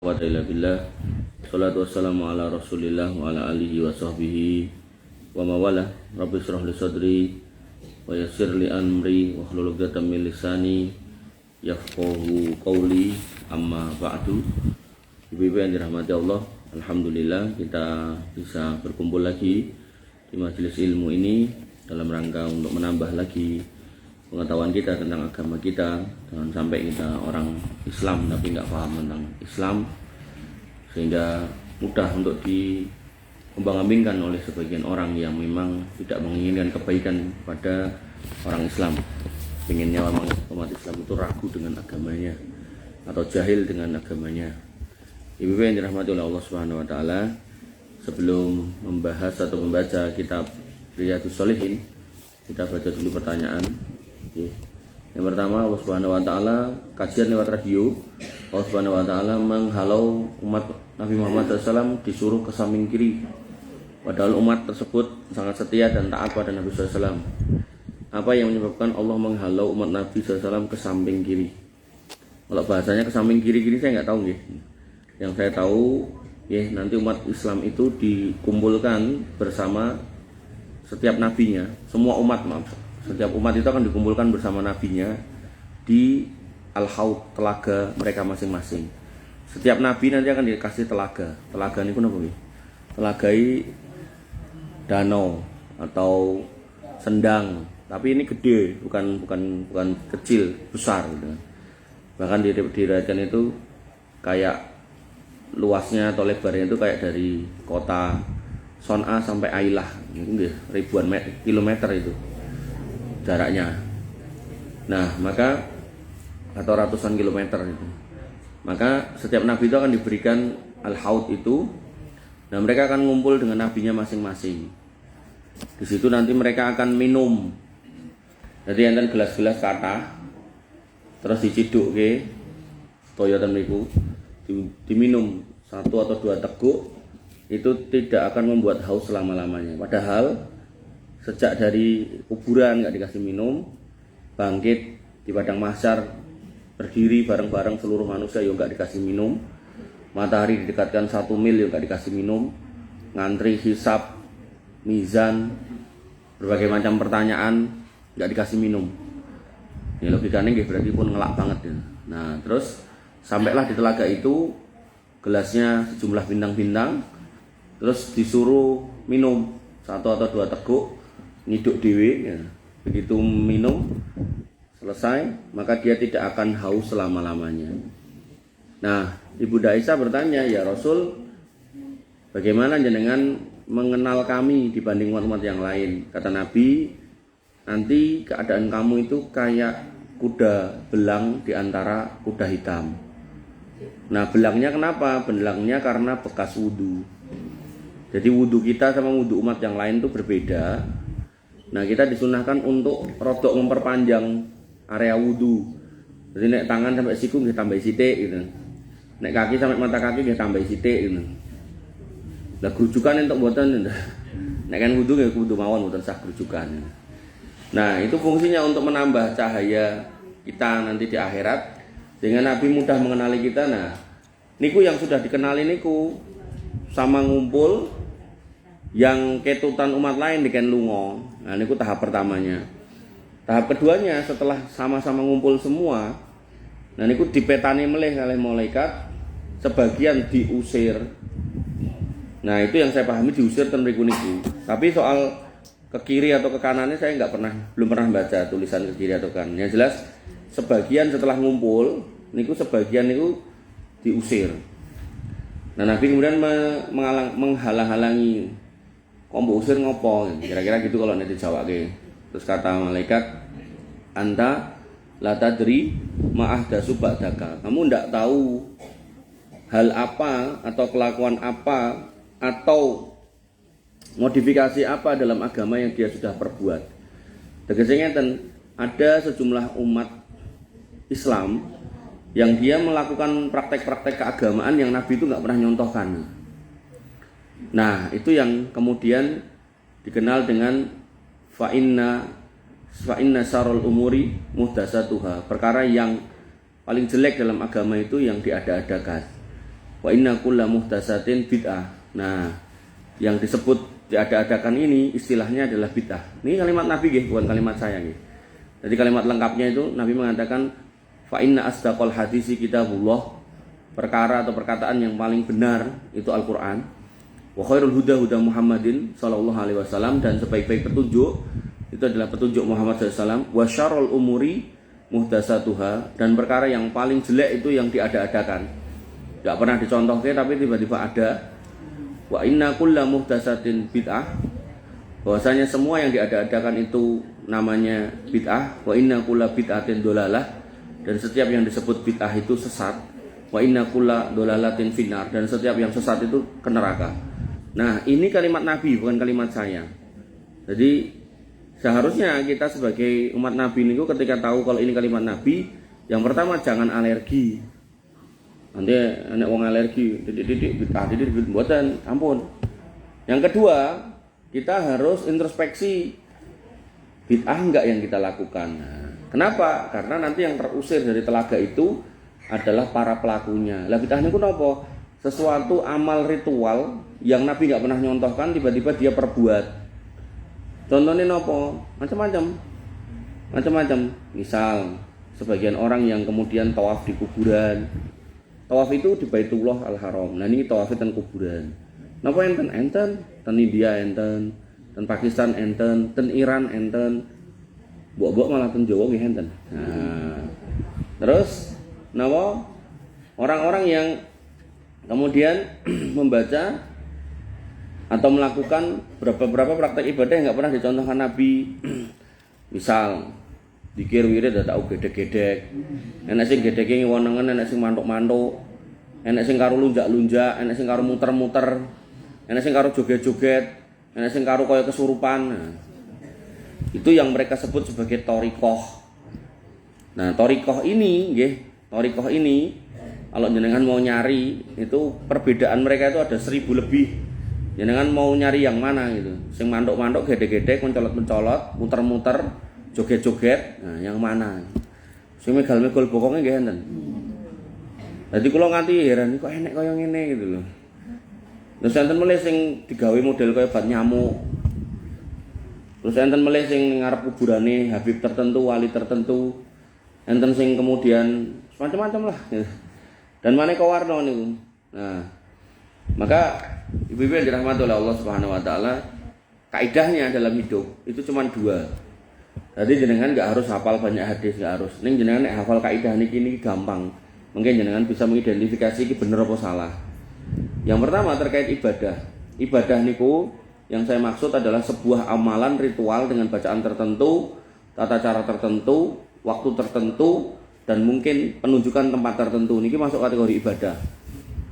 quwwata illa billah. Shalatu wassalamu ala Rasulillah wa ala alihi wa sahbihi wa mawala. Rabbi shrah li sadri wa yassir li amri wa hlul 'uqdatam min lisani yafqahu qawli. Amma ba'du. Ibu-ibu yang dirahmati Allah, alhamdulillah kita bisa berkumpul lagi di majelis ilmu ini dalam rangka untuk menambah lagi pengetahuan kita tentang agama kita. Jangan sampai kita orang Islam tapi nggak paham tentang Islam, sehingga mudah untuk dikembang-ambingkan oleh sebagian orang yang memang tidak menginginkan kebaikan pada orang Islam. Pengennya umat Islam itu ragu dengan agamanya atau jahil dengan agamanya. Ibu yang dirahmati oleh Allah Subhanahu wa taala, sebelum membahas atau membaca kitab Riyadhus Shalihin, kita baca dulu pertanyaan. Yang pertama, Allah Subhanahu wa taala, kajian lewat radio. Allah Subhanahu wa taala menghalau umat Nabi Muhammad SAW disuruh ke samping kiri, padahal umat tersebut sangat setia dan taat pada Nabi SAW. Apa yang menyebabkan Allah menghalau umat Nabi SAW ke samping kiri? Kalau bahasanya ke samping kiri-kiri saya nggak tahu nggih. Yang saya tahu nanti umat Islam itu dikumpulkan bersama setiap nabinya, semua umat, setiap umat itu akan dikumpulkan bersama nabinya di Al-Haud, telaga mereka masing-masing. Setiap nabi nanti akan dikasih telaga. Telaga ini apa nggih? Telagai danau atau sendang, tapi ini gede, bukan kecil, besar gitu. Bahkan diriwayatkan itu kayak luasnya atau lebarnya itu kayak dari kota Son'a sampai Ailah, itu ribuan kilometer itu jaraknya. Nah, maka atau ratusan kilometer itu. Maka setiap nabi itu akan diberikan Al-Haud itu. Nah, mereka akan ngumpul dengan nabinya masing-masing. Di situ nanti mereka akan minum. Jadi enten gelas-gelas kata terus diciduk ke toyotan niku diminum 1 atau 2 teguk, itu tidak akan membuat haus selama-lamanya. Padahal sejak dari kuburan nggak dikasih minum, bangkit di padang mahsyar berdiri bareng-bareng seluruh manusia yang nggak dikasih minum, matahari didekatkan 1 mil yang nggak dikasih minum, ngantri hisab, mizan, berbagai macam pertanyaan nggak dikasih minum. Ya logikanya berarti pun ngelak banget ya. Nah terus sampailah di telaga itu, gelasnya sejumlah bintang-bintang, terus disuruh minum 1 atau 2 teguk, nyiduk dewe ya. Begitu minum selesai, maka dia tidak akan haus selama-lamanya. Nah, Ibu Aisyah bertanya, ya Rasul, bagaimana jenengan mengenal kami dibanding umat-umat yang lain? Kata Nabi, nanti keadaan kamu itu kayak kuda belang di antara kuda hitam. Nah, belangnya kenapa? Belangnya karena bekas wudhu. Jadi wudhu kita sama wudhu umat yang lain itu berbeda. Nah, kita disunahkan untuk rodok memperpanjang area wudhu. Jadi nek tangan sampai siku kita tambah sithik gitu. Nek kaki sampai mata kaki kita tambah sithik gitu. Lah grujukan entuk mboten. Nek kan wudhu nggih kudu mawon mboten sah grujukan. Nah, itu fungsinya untuk menambah cahaya kita nanti di akhirat, dengan Nabi mudah mengenali kita. Nah, niku yang sudah dikenali niku sama ngumpul, yang ketutan umat lain diken lunga. Nah, niku tahap pertamanya. Tahap keduanya setelah sama-sama ngumpul semua, nah niku dipetani melih oleh malaikat, sebagian diusir. Nah, itu yang saya pahami diusir ten mriku niku. Tapi soal ke kiri atau ke kanannya saya belum pernah baca tulisan ke kiri atau kanan. Yang jelas sebagian setelah ngumpul niku, sebagian niku diusir. Nah, Nabi kemudian menghalang-halangi, kok mbok usir ngopo? Kira-kira gitu kalau nanti dijawabke. Terus kata malaikat, anta la tadri ma ahdatsu ba'daka. Kamu ndak tahu hal apa atau kelakuan apa atau modifikasi apa dalam agama yang dia sudah perbuat. Tegasnya ada sejumlah umat Islam yang dia melakukan praktek-praktek keagamaan yang Nabi itu nggak pernah nyontohkan. Nah, itu yang kemudian dikenal dengan fa inna syarrul umuri muhdatsatuha. Perkara yang paling jelek dalam agama itu yang diada-adakan. wa inna kulla muhdatsatin bid'ah. Nah, yang disebut diada-adakan ini istilahnya adalah bid'ah. Ini kalimat Nabi nggih, bukan kalimat saya nggih. Jadi kalimat lengkapnya itu Nabi mengatakan fa inna asdaqal hadisi kitabullah, perkara atau perkataan yang paling benar itu Al-Qur'an. Wa khairul huda huda Muhammadin sallallahu alaihi wasallam, dan sebaik-baik petunjuk itu adalah petunjuk Muhammad sallallahu alaihi wasallam. Wa syarrul umuri muhdatsatuha, dan perkara yang paling jelek itu yang diada-adakan. Enggak pernah dicontohkan tapi tiba-tiba ada. Wa inna kulla muhdatsatin bid'ah, bahwasanya semua yang diada-adakan itu namanya bid'ah. Wa inna kulla bid'atin dolalah, dan setiap yang disebut bid'ah itu sesat. Wa inna kulla dolalatin finnar, dan setiap yang sesat itu ke neraka. Nah, ini kalimat Nabi, bukan kalimat saya. Jadi seharusnya kita sebagai umat Nabi ini ketika tahu kalau ini kalimat Nabi, yang pertama jangan alergi. Nanti anak wong alergi, titik buatan, ampun. Yang kedua, kita harus introspeksi bid'ah enggak yang kita lakukan. Nah, kenapa? Karena nanti yang terusir dari telaga itu adalah para pelakunya. Lah bid'ah niku napa? Sesuatu amal ritual yang Nabi enggak pernah nyontohkan tiba-tiba dia perbuat. Contohnya napa? Macam-macam. Misal sebagian orang yang kemudian tawaf di kuburan. Tawaf itu di Baitullah Al-Haram. Nah ini tawaf ten kuburan. Napa enten? Ten India enten, ten Pakistan enten, ten Iran enten. Mbok-mbok malah ten Jawa nggih enten. Nah. Terus napa? Orang-orang yang kemudian membaca atau melakukan beberapa praktek ibadah yang enggak pernah dicontohkan Nabi. Misal dikir wirid ada gedek-gedek, enak sing gedeke ngewenengen, enak sing mantuk-mantuk, enak sing karo lunjak-lunjak, enak sing karo muter-muter, enak sing karo joget-joget, enak sing karo kaya kesurupan. Nah, itu yang mereka sebut sebagai thariqah. Nah, thariqah ini nggih, thariqah ini kalau jenengan mau nyari itu perbedaan mereka itu ada 1000 lebih. Jenengan mau nyari yang mana gitu? Sing mantuk-mantuk, gedek-gedek, mencolot-mencolot, muter-muter, joget-joget, nah yang mana? Sing megal-megal bokonge nggih enten. Dadi kula nganti heran kok enek kaya ngene gitu lho. Terus enten melih sing digawe model kaya bat nyamuk. Terus enten melih sing ngarep kuburane habib tertentu, wali tertentu. Enten sing kemudian macam-macam lah. Dan maneka warna niku. Nah, maka ibu-ibu yang dirahmati oleh Allah Subhanahu wa taala, kaidahnya dalam hidup itu cuma 2. Jadi jenengan nggak harus hafal banyak hadis, nggak harus. Ning jenengan nek hafal kaidah niki gampang. Mungkin jenengan bisa mengidentifikasi iki bener apa salah. Yang pertama terkait ibadah. Ibadah niku yang saya maksud adalah sebuah amalan ritual dengan bacaan tertentu, tata cara tertentu, waktu tertentu, dan mungkin penunjukan tempat tertentu. Niki masuk kategori ibadah.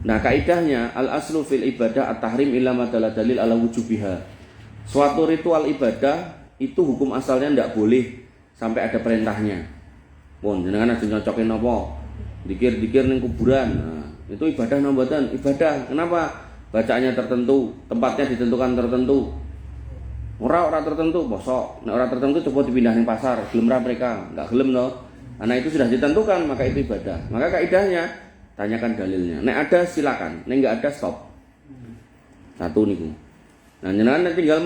Nah, kaidahnya al-aslu fil ibadah at-tahrim illa ma dalil ala wujubiha. Suatu ritual ibadah itu hukum asalnya tidak boleh sampai ada perintahnya. Pun jenengan aja nyocokin apa? Dikir-dikir ning kuburan. Nah, itu ibadah napa mboten? Ibadah. Kenapa? Bacaannya tertentu, tempatnya ditentukan tertentu. Ora tertentu, bosok. Nek ora tertentu coba dipindah ning pasar, gelem ra mereka? Enggak gelem to. Nah, itu sudah ditentukan, maka itu ibadah. Maka kaidahnya tanyakan dalilnya. Nek ada silakan, nek enggak ada stop. Satu niku. Nah, jenengan tinggal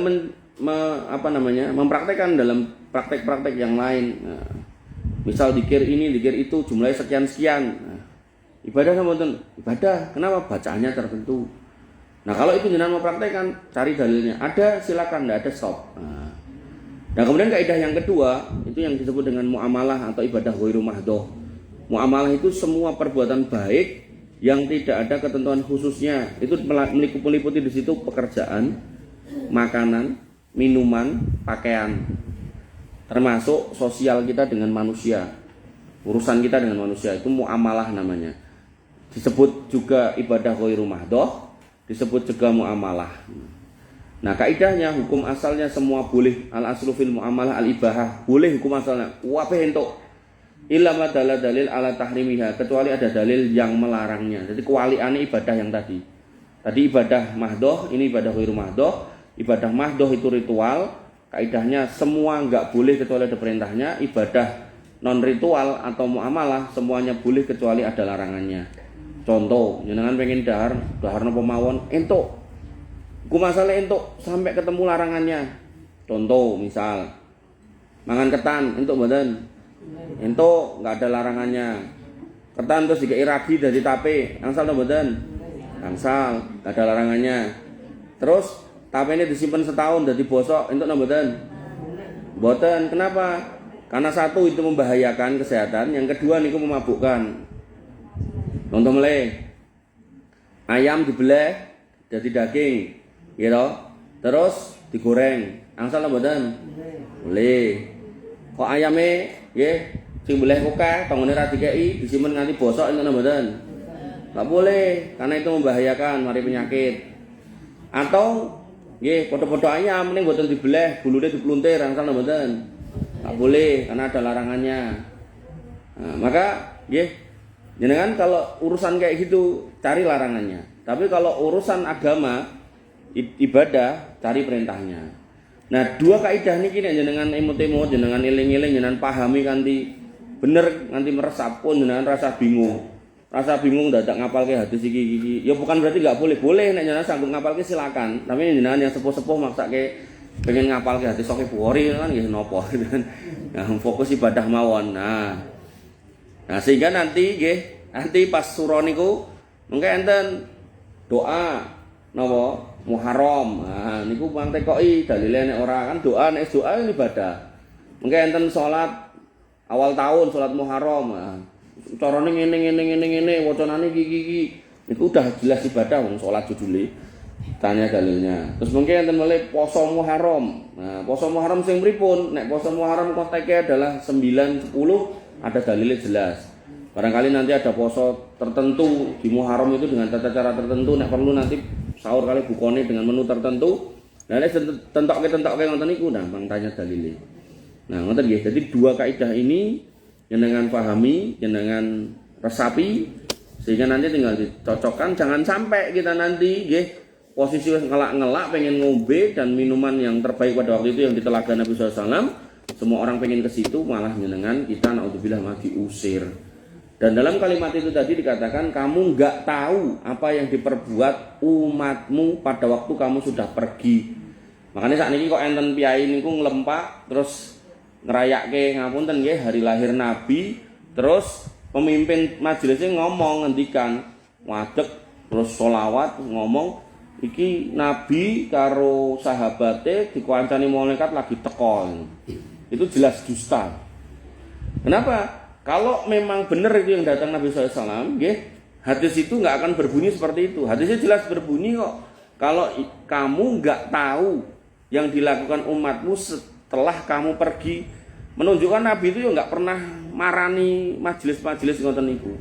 mempraktekkan dalam praktek-praktek yang lain. Nah, misal dikir ini, dikir itu, jumlahnya sekian-sekian. Nah, ibadah sama mboten? Ibadah. Kenapa? Bacaannya tertentu. Nah, kalau itu jenengan mempraktekkan, cari dalilnya. Ada, silakan, enggak ada stop. Nah, kemudian kaidah yang kedua, itu yang disebut dengan muamalah atau ibadah ghairu mahdhah. Muamalah itu semua perbuatan baik yang tidak ada ketentuan khususnya. Itu meliputi di situ pekerjaan, makanan, minuman, pakaian, termasuk sosial kita dengan manusia, urusan kita dengan manusia, itu muamalah namanya. Disebut juga ibadah ghairu mahdhah, disebut juga muamalah. Nah, kaidahnya hukum asalnya semua boleh. Al-aslu fil muamalah al-ibahah, boleh hukum asalnya. Kabeh entuk. Illa ma dalil ala tahrimiha, kecuali ada dalil yang melarangnya. Jadi kewaliane ibadah yang tadi. Tadi ibadah mahdhah, ini ibadah ghairu mahdhah. Ibadah mahdhah itu ritual, kaidahnya semua enggak boleh kecuali ada perintahnya. Ibadah non ritual atau muamalah semuanya boleh kecuali ada larangannya. Contoh, jenengan pengen dahar napa mawon entuk. Ku masalah entuk sampai ketemu larangannya. Contoh, misal mangan ketan entuk mboten? Entuk, enggak ada larangannya. Ketan terus dikei ragi dari tape, angsal to mboten? Angsal, enggak ada larangannya. Terus tapene disimpan setahun dadi bosok, entuk napa mboten? Mboten. Kenapa? Karena satu itu membahayakan kesehatan, yang kedua niku memabukkan. Contoh mulai ayam dibelah jadi daging, gitu. Terus digoreng, angsal napa mboten? Boleh. Kok ayame nggih sing beleh akeh tangone ra dikeki disimpen nganti bosok entuk napa mboten? Enggak boleh, karena itu membahayakan mari penyakit. Atau nggih padha-padha ayam ning mboten dibeleh, bulune dipluntir angsal napa mboten? Enggak boleh karena ada larangannya. Nah, maka nggih jenengan kalau urusan kayak gitu cari larangannya. Tapi kalau urusan agama ibadah cari perintahnya. Nah, dua kaidah niki nek jenengan emut-emut, jenengan eling-eling, jenengan pahami kanthi bener nganti meresap pun jenengan rasa bingung. Rasa bingung dadak ngapalke hadis iki. Ya bukan berarti enggak boleh nek jenengan sanggup ngapalke silakan. Tapi jenengan yang sepuh-sepuh maksake pengen ngapalke hadis Sahih Bukhari kan nggih napa. Nah, fokus ibadah mawon. Nah, sehingga nanti pas surah niku mengke enten doa napa Muharram. Nah, niku mantekoki dalile nek ora kan doa nek doa ibadah. Mengke enten salat awal tahun, salat Muharram. Nah, carane ngene wacanane iki. Niku udah jelas ibadah wong salat judule. Tanya dalilnya. Terus mungkin enten mulai poso Muharram. Nah, poso Muharram sing pripun? Nek poso Muharram konteke adalah 9 10 ada dalilnya jelas. Barangkali nanti ada poso tertentu di Muharram itu dengan tata cara tertentu, nek perlu nanti sahur kali bukone dengan menu tertentu. Nah, nek tentoke ngoten niku gampang tanya dalile. Nah, ngoten nggih. Jadi dua kaidah ini jenengan pahami, jenengan resapi sehingga nanti tinggal dicocokkan, jangan sampai kita nanti nggih posisi ngelak-ngelak pengen ngombe dan minuman yang terbaik pada waktu itu yang di telaga Nabi SAW, semua orang pengen ke situ malah jenengan kita naudzubillah malah diusir. Dan dalam kalimat itu tadi dikatakan kamu enggak tahu apa yang diperbuat umatmu pada waktu kamu sudah pergi. Makanya saat ini kok enten piyai niku nglempak terus ngerayake ngapunten nggih hari lahir Nabi, terus pemimpin majelisnya ngomong ngendikan wadeg terus sholawat ngomong iki Nabi karo sahabate dikuancani malaikat lagi teko. Itu jelas dusta. Kenapa? Kalau memang benar itu yang datang Nabi SAW, hadis itu nggak akan berbunyi seperti itu. Hadisnya jelas berbunyi kok. Kalau kamu nggak tahu yang dilakukan umatmu setelah kamu pergi, menunjukkan Nabi itu nggak pernah marani majelis-majelis ngoten niku.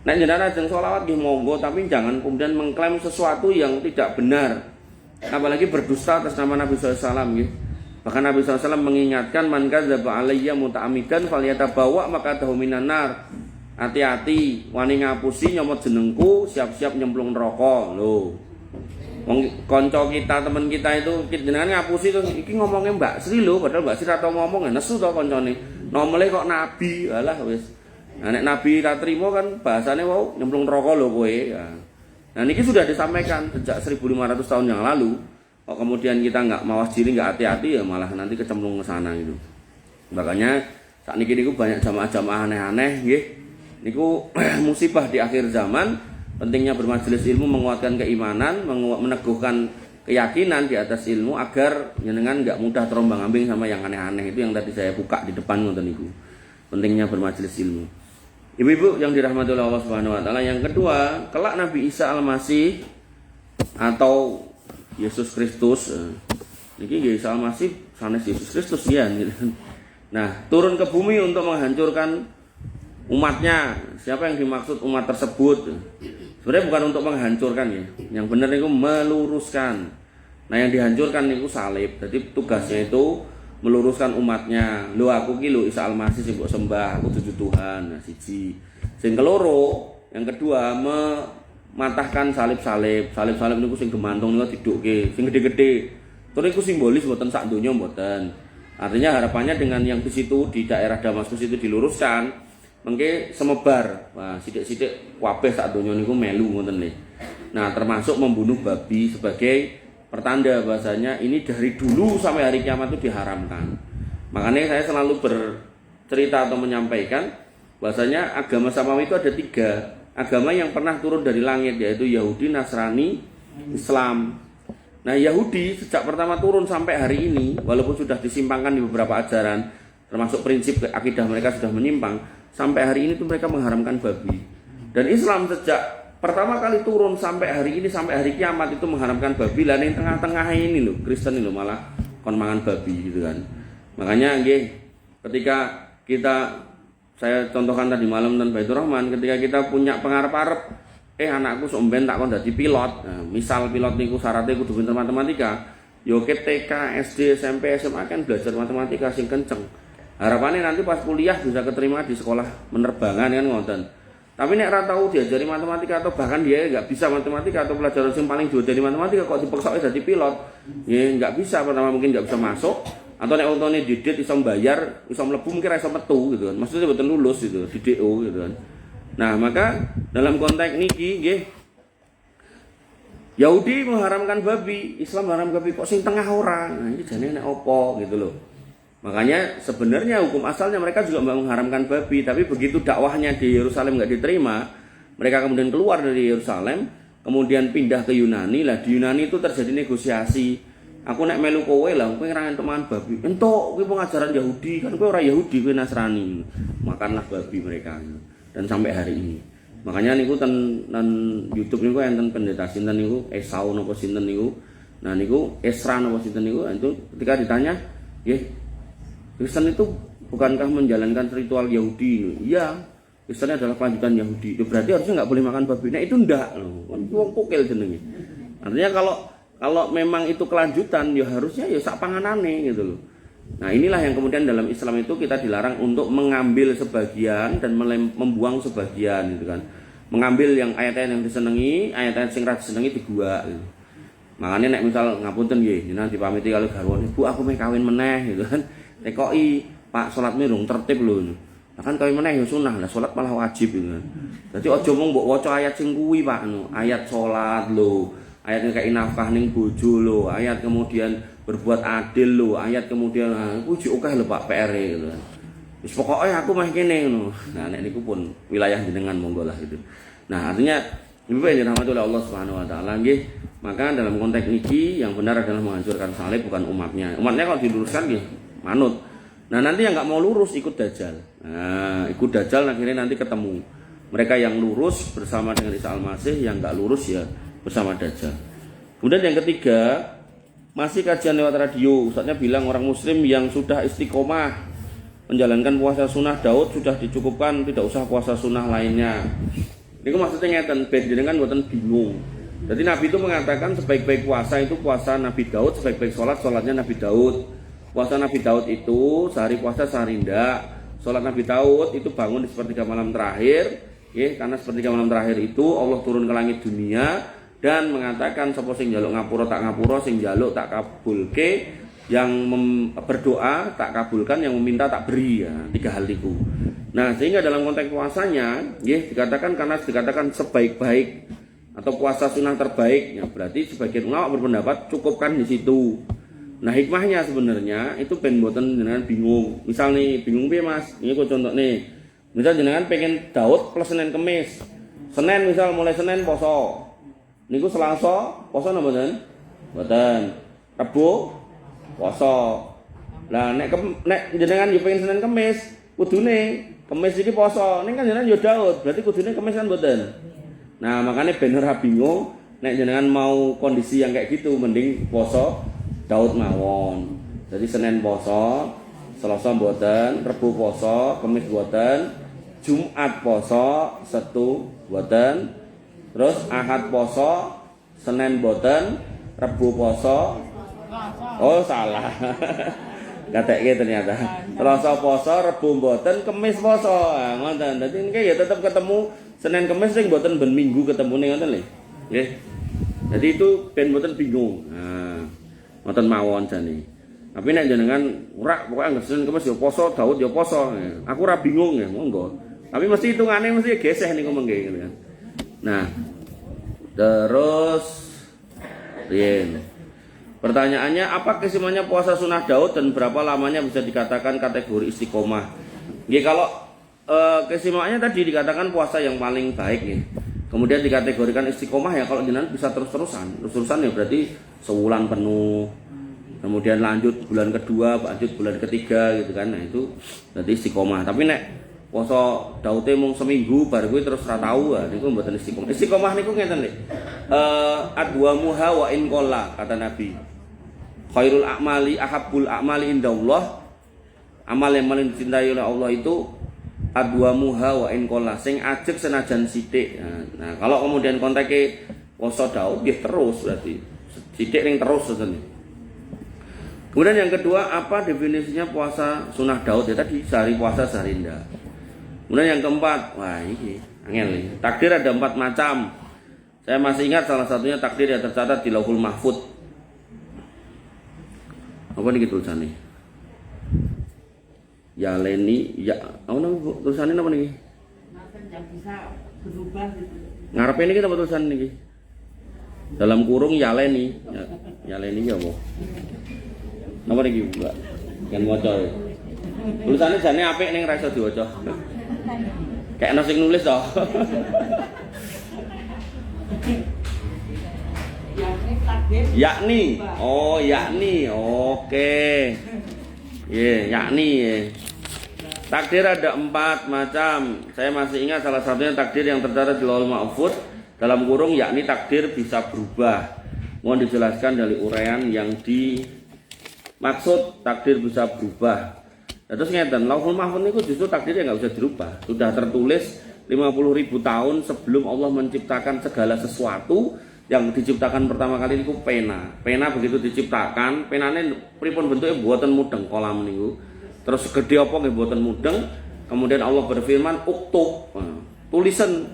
Nek jenengan ajeng sholawat nggih monggo, tapi jangan kemudian mengklaim sesuatu yang tidak benar. Apalagi berdusta atas nama Nabi SAW nggih. Bahkan Nabi SAW mengingatkan man kadzdzaba alayya muta'ammidan falyatabawa maq'adahu minan nar. Hati-hati, wani ngapusi nyomot jenengku, siap-siap nyemplung neraka. Lho. Wong kanca kita, teman kita itu jenengan ngapusi terus iki ngomongnya Mbak Sri lho, padahal Mbak Sri atau ngomong nesu to kancane. Nomele kok nabi, alah wis. Nah, nek nabi tak terima kan bahasane wau nyemplung neraka lho kowe. Nah, niki sudah disampaikan sejak 1500 tahun yang lalu. Kok kemudian kita enggak mawas diri, enggak hati-hati ya malah nanti kecemplung ke sana gitu. Makanya saat niki niku banyak jamaah-jamaah aneh-aneh nggih. Niku musibah di akhir zaman. Pentingnya bermajelis ilmu menguatkan keimanan, meneguhkan keyakinan di atas ilmu agar jenengan enggak mudah terombang-ambing sama yang aneh-aneh. Itu yang tadi saya buka di depan ngoten niku. Pentingnya bermajelis ilmu. Ibu-ibu yang dirahmati oleh Allah Subhanahu wa taala, yang kedua, kelak Nabi Isa Al-Masih atau Yesus Kristus. Niki nggih Isa Al-Masih sanes Yesus Kristus ya. Nah, turun ke bumi untuk menghancurkan umatnya. Siapa yang dimaksud umat tersebut? Sebenarnya bukan untuk menghancurkan ya. Yang benar itu meluruskan. Nah, yang dihancurkan itu salib. Jadi tugasnya itu meluruskan umatnya. Lho aku ki lho Isa Al-Masih sing mbok sembah, aku dudu Tuhan. Nah, siji. Sing keloro, yang kedua mematahkan salib-salib. Salib-salib niku sing gemantung niku didukke, sing gede-gede. Terus niku simbolis mboten sak donya mboten. Artinya harapannya dengan yang di situ di daerah Damaskus itu diluruskan, mengke semebar. Wah, sithik-sithik kabeh sak donya niku melu ngoten nggih. Nah, termasuk membunuh babi sebagai pertanda bahasanya ini dari dulu sampai hari kiamat itu diharamkan. Makanya saya selalu bercerita atau menyampaikan bahasanya agama samawi itu ada 3 agama yang pernah turun dari langit, yaitu Yahudi, Nasrani, Islam. Nah, Yahudi sejak pertama turun sampai hari ini, walaupun sudah disimpangkan di beberapa ajaran, termasuk prinsip akidah mereka sudah menyimpang, sampai hari ini tuh mereka mengharamkan babi. Dan Islam sejak pertama kali turun sampai hari ini, sampai hari kiamat itu mengharamkan babi. Lah yang tengah-tengah ini loh, Kristen ini loh malah kon mangan babi gitu kan. Makanya nggih, ketika saya contohkan tadi malam dan Baitur Rahman, ketika kita punya pengarep-arep anakku somben tak kon dadi pilot. Nah, misal pilot niku syaratnya kudu pinter matematika. Yo TK, SD, SMP, SMA kan belajar matematika sing kenceng. Harapannya nanti pas kuliah bisa keterima di sekolah penerbangan kan ngoten. Tapi nek ora tau diajari matematika atau bahkan dia nggak bisa matematika atau pelajaran yang paling jauh dari matematika kok dipaksa jadi pilot, ya nggak bisa. Pertama mungkin nggak bisa masuk, atau nek untune didit iso bayar, iso mlebu mungkin iso metu gitu kan. Maksudnya betul lulus gitu, di DO gitu kan. Nah, maka dalam konteks niki nggih Yahudi mengharamkan babi, Islam mengharamkan babi, kok sing tengah orang. Nah, ini jane nek opo gitu loh. Makanya sebenarnya hukum asalnya mereka juga mengharamkan babi, tapi begitu dakwahnya di Yerusalem nggak diterima, mereka kemudian keluar dari Yerusalem, kemudian pindah ke Yunani. Lah di Yunani itu terjadi negosiasi. Aku nek melu kowe lah, kowe ora entuk mangan babi. Entuk, kuwi pengajaran Yahudi, kan kowe ora Yahudi, kowe Nasrani. Makanlah babi mereka. Dan sampai hari ini. Makanya niku ten YouTube niku enten pendeta sinten niku Esau napa sinten niku. Nah niku Esra napa sinten niku itu ketika ditanya, nggih Kristen itu bukankah menjalankan ritual Yahudi? Iya, Kristen adalah kelanjutan Yahudi. Ya, berarti harusnya nggak boleh makan babi. Nah itu ndak loh, kan wong pukil jenenge. Artinya kalau memang itu kelanjutan, ya harusnya ya sak panganane gitu loh. Nah inilah yang kemudian dalam Islam itu kita dilarang untuk mengambil sebagian dan membuang sebagian gitu kan. Mengambil yang ayat-ayat yang disenengi, ayat-ayat sing ra disenengi digua gitu. Makanya nek misal ngapunten nggih, jenengan dipamiti kali garwane, Bu aku meh kawin meneh gitu kan. Tekoki, Pak salat mirung tertib lho. Lah kan kawin meneh ya sunah, lah salat malah wajib gitu kan. Dadi aja mung mbok waca ayat sing kuwi Pak, ayat salat lho, ayat ngekeki nafkah ning bojo lho, ayat kemudian berbuat adil lho, ayat kemudian kuwi akeh lho Pak PR-e gitu kan. Wis pokoke aku meh kene ngono. Nah nek niku pun wilayah jenengan monggo lah gitu. Nah artinya Ibu yang dirahmati oleh Allah Subhanahu wa taala nggih, maka dalam konteks niki yang benar adalah menghancurkan salib bukan umatnya. Umatnya kalau diluruskan nggih manut. Nah nanti yang nggak mau lurus ikut dajjal. Nah ikut dajjal akhirnya nanti ketemu. Mereka yang lurus bersama dengan Isa Al-Masih, yang nggak lurus ya bersama dajjal. Kemudian yang ketiga, masih kajian lewat radio. Ustaznya bilang orang muslim yang sudah istiqomah menjalankan puasa sunnah Daud sudah dicukupkan, tidak usah puasa sunnah lainnya. Ini maksudnya ngeten, dengan buatan bingung. Jadi Nabi itu mengatakan sebaik-baik puasa itu puasa Nabi Daud, sebaik-baik sholatnya Nabi Daud. Puasa Nabi Daud itu sehari puasa sehari ndak. Sholat Nabi Daud itu bangun di sepertiga malam terakhir, ya, karena sepertiga malam terakhir itu Allah turun ke langit dunia dan mengatakan sapa sing njaluk ngapura tak ngapura, sing njaluk tak kabulke, yang berdoa tak kabulkan, yang meminta tak beri, ya, 3 hal itu. Nah sehingga dalam konteks puasanya, ya, dikatakan karena dikatakan sebaik-baik atau puasa sunnah terbaik, ya, berarti sebagian ulama berpendapat cukupkan di situ. Nah hikmahnya sebenarnya itu ben mboten jenengan bingung. Misal nih bingung piye Mas? Ini kok contoh nih. Misal jenengan pengen Daud plus Senin Kemis. Senin misal mulai Senin poso. Niku Selasa poso napa mboten? Mboten. Rebo poso. Lah nek jenengan yo pengen Senin Kemis, kudune Kemis iki poso. Ning kan jenengan yo Daud, berarti kudune Kemis kan mboten. Nah, makanya ben ora bingung nek jenengan mau kondisi yang kayak gitu mending poso Daud mawon. Jadi Senin poso, Selasa mboten, Rebo poso, Kamis mboten, Jumat poso, Setu mboten, terus Ahad poso, Senin mboten, Rebo poso. Oh, salah. Katekke ternyata. Selasa poso, Rebo mboten, Kamis poso. Nah, ngoten. Dadi niki ya tetep ketemu Senin Kamis sing mboten ben Minggu ketemune ngoten lho. Nggih. Jadi itu ben mboten bingung. Nah, ngoten mawon jane. Tapi nek jenengan ora pokoke anggere Senin Kamis ya poso, Daud ya poso. Aku ora bingung ya, monggo. Tapi mesti hitungannya mesti geseh niku mengke gitu kan. Nah, terus Rien. Pertanyaannya, apa kesimpulannya puasa sunnah Daud dan berapa lamanya bisa dikatakan kategori istiqomah? Nggih, kalau kesimpulannya tadi dikatakan puasa yang paling baik nih. Kemudian dikategorikan istiqomah ya kalau jenengan bisa terus-terusan. Terus-terusan ya berarti sebulan penuh. Kemudian lanjut bulan kedua, lanjut bulan ketiga gitu kan. Nah, itu berarti istiqomah. Tapi nek puasa Daud mung seminggu baru kuwi terus ra tau, niku mboten istiqomah. Istiqomah niku ngeten lho. Adwamuha wa in qalla kata Nabi. Khairul a'mali ahabbul a'mali indallah. Amal yang paling dicintai oleh Allah itu adwamuha wa in qalla, sing ajeg senajan sithik. Nah, kalau kemudian konteke puasa Daud nggih terus berarti sithik ning terus ngoten. Kemudian yang kedua, apa definisinya puasa sunnah Daud? Ya tadi sehari puasa sehari ndak. Kemudian yang keempat, wah ini angel nih. Takdir ada 4 macam. Saya masih ingat salah satunya takdir yang tercatat di Lauhul Mahfuz. Apa nih tulisannya? Ya Leni, ya, apa nama tulisannya apa nih? Yang bisa berubah gitu. Ngarepe niki apa tulisan niki? Dalam kurung ya Leni. Ya Leni ya apa? Napa niki, Mbak? Kan maca. Tulisannya jane apik ning ra iso diwaca. Kayak ana sing nulis toh. Yakni. Oh, yakni. Oke. Yakni. Takdir ada 4 macam. Saya masih ingat salah satunya takdir yang tercatat di Lauhul Mahfuz dalam kurung yakni takdir bisa berubah. Mohon dijelaskan dari uraian yang dimaksud takdir bisa berubah. Nah, terus ngeten, Lauhul Mahfuz itu justru takdirnya nggak bisa dirubah. Sudah tertulis 50.000 tahun sebelum Allah menciptakan segala sesuatu. Yang diciptakan pertama kali itu pena. Pena begitu diciptakan, penane pripun bentuknya buatan mudeng kolam niku. Terus gede apa nggih buatan mudeng. Kemudian Allah berfirman, "Uktub." Tulisan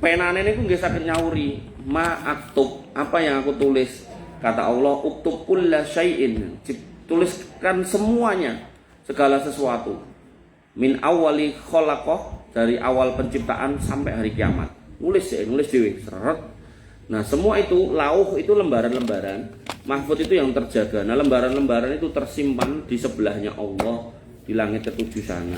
penane niku nggih saged nyauri, "Ma aktub." Apa yang aku tulis? Kata Allah, "Uktub kulla syai'in." Tuliskan semuanya, segala sesuatu. Min awali khalaqah, dari awal penciptaan sampai hari kiamat. Nulis dhewe, seret. Nah, semua itu lauh itu lembaran-lembaran, mahfud itu yang terjaga. Nah, lembaran-lembaran itu tersimpan di sebelahnya Allah di langit ketujuh sana.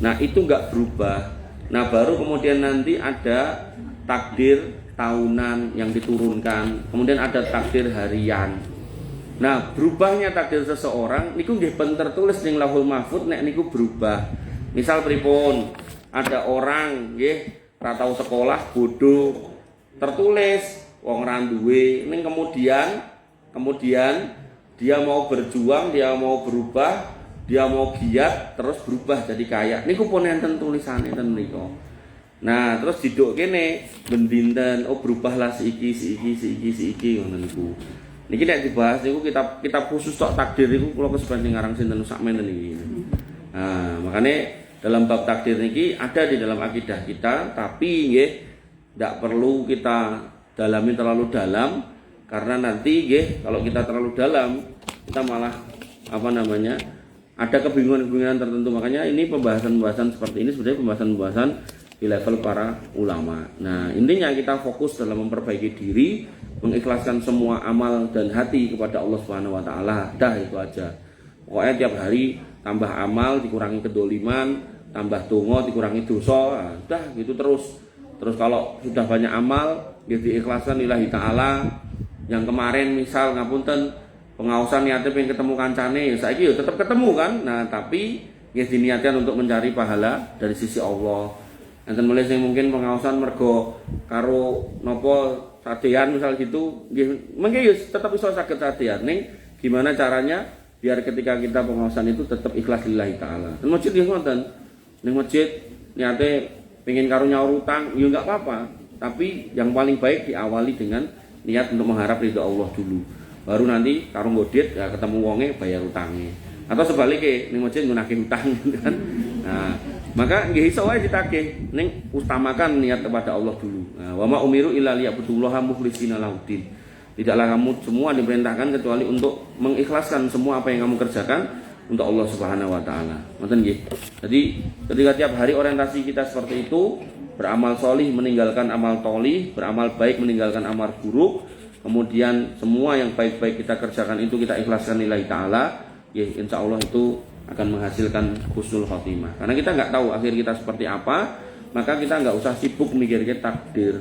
Nah, itu enggak berubah. Nah, baru kemudian nanti ada takdir tahunan yang diturunkan, kemudian ada takdir harian. Nah, berubahnya takdir seseorang niku nggih ben tertulis ning Lauhul Mahfuz nek niku berubah. Misal pripun? Ada orang nggih ra tau sekolah, bodoh, tertulis wong ra duwe, ning kemudian dia mau berjuang, dia mau berubah, dia mau giat terus berubah jadi kaya. Niku pun enten tulisane ten mriku. Nah, terus diduk kene ben dinten, oh berubahlah si iki ngono niku. Niki nek dibahas niku kitab khusus tok takdir niku kula kesepen ngarang sinten sakmenen iki. Nah, makanya dalam bab takdir niki ada di dalam akidah kita, tapi nggih tidak perlu kita dalami terlalu dalam, karena nanti kalau kita terlalu dalam kita malah ada kebingungan-kebingungan tertentu. Makanya ini pembahasan seperti ini sebenarnya pembahasan di level para ulama. Nah, intinya kita fokus dalam memperbaiki diri, mengikhlaskan semua amal dan hati kepada Allah Subhanahu wa taala. Dah itu aja. Pokoknya tiap hari tambah amal, dikurangi kedoliman, tambah donga, dikurangi dosa. Dah gitu terus. Terus kalau sudah banyak amal, diikhlaskan lillahi ta'ala. Yang kemarin misal ngapunten pengawasan niatnya pengen ketemu kancane, saiki ya tetap ketemu kan. Nah, tapi diniatkan untuk mencari pahala dari sisi Allah. Enten mulai sing mungkin pengawasan mergo karo nopo sadean misal gitu, nggih mengke ya tetap iso saged sadean. Ning gimana caranya biar ketika kita pengawasan itu tetap ikhlas lillahi ta'ala. Ning masjid nggih ngoten. Ning masjid niate pengen karo nyaur utang, ya enggak apa-apa. Tapi yang paling baik diawali dengan niat untuk mengharap ridho Allah dulu. Baru nanti karo ngodit ya ketemu wonge bayar utangnya. Atau sebaliknya ning masjid ngunake utang kan. Nah, maka nggih iso wae ditagih ning utamakan niat kepada Allah dulu. Nah, wa ma umiru illa liya'budullaha mukhlishina lahuddin. Tidaklah kamu semua diperintahkan kecuali untuk mengikhlaskan semua apa yang kamu kerjakan untuk Allah Subhanahu wa taala. Ngoten nggih. Jadi ketika tiap hari orientasi kita seperti itu, beramal solih meninggalkan amal tolih, beramal baik meninggalkan amal buruk, kemudian semua yang baik-baik kita kerjakan itu kita ikhlaskan lillahi taala, ya insya Allah itu akan menghasilkan husnul khotimah. Karena kita nggak tahu akhir kita seperti apa, maka kita nggak usah sibuk mikirnya takdir.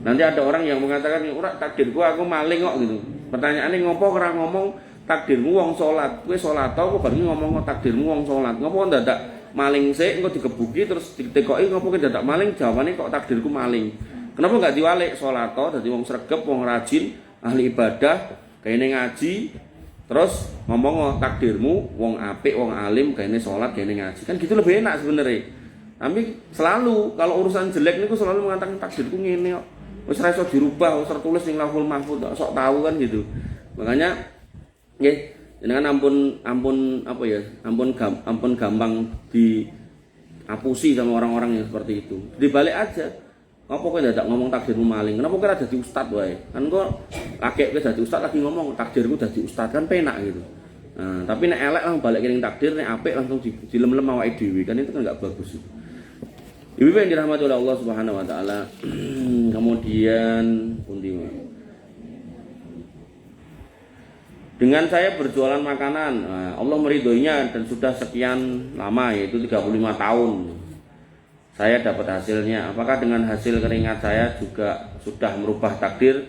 Nanti ada orang yang mengatakan, ora takdirku aku maling kok gitu. Pertanyaannya ngopo ora ngomong takdirmu wong salat, kowe salat kok bareng ngomong takdirmu wong salat. Ngopo ndadak maling sik engko digebuki terus ditekoki ngopo ki dadak maling, jawabane kok takdirku maling. Kenapa enggak diwalik salat dadi wong sregep, wong rajin, ahli ibadah, kayane ngaji, terus ngomong takdirmu wong apik, wong alim, kayane salat, kayane ngaji. Kan gitu lebih enak sebenarnya. Tapi selalu kalau urusan jelek niku selalu mengatakan takdirku ngene kok. Wis ora iso dirubah, wis tertulis ning Lauhul Mahfuz, sok tahu kan gitu. Makanya nggih, jenengan ampun gampang diapusi sama orang-orang yang seperti itu. Dibalik aja. Apa kowe dadak ngomong takdirmu maling? Kenapa kowe ora dadi ustad wae? Kan kok kakek kowe dadi ustad lagi ngomong takdirku dadi ustad kan penak gitu. Nah, tapi nek elek langsung balik ning takdir, nek apik langsung dilem-lem awake dhewe. Kan itu kan enggak bagus itu. Ibu yang dirahmati oleh Allah Subhanahu wa taala. Kemudian pundi dengan saya berjualan makanan, Allah meridhoinya dan sudah sekian lama, yaitu 35 tahun. Saya dapat hasilnya. Apakah dengan hasil keringat saya juga sudah merubah takdir?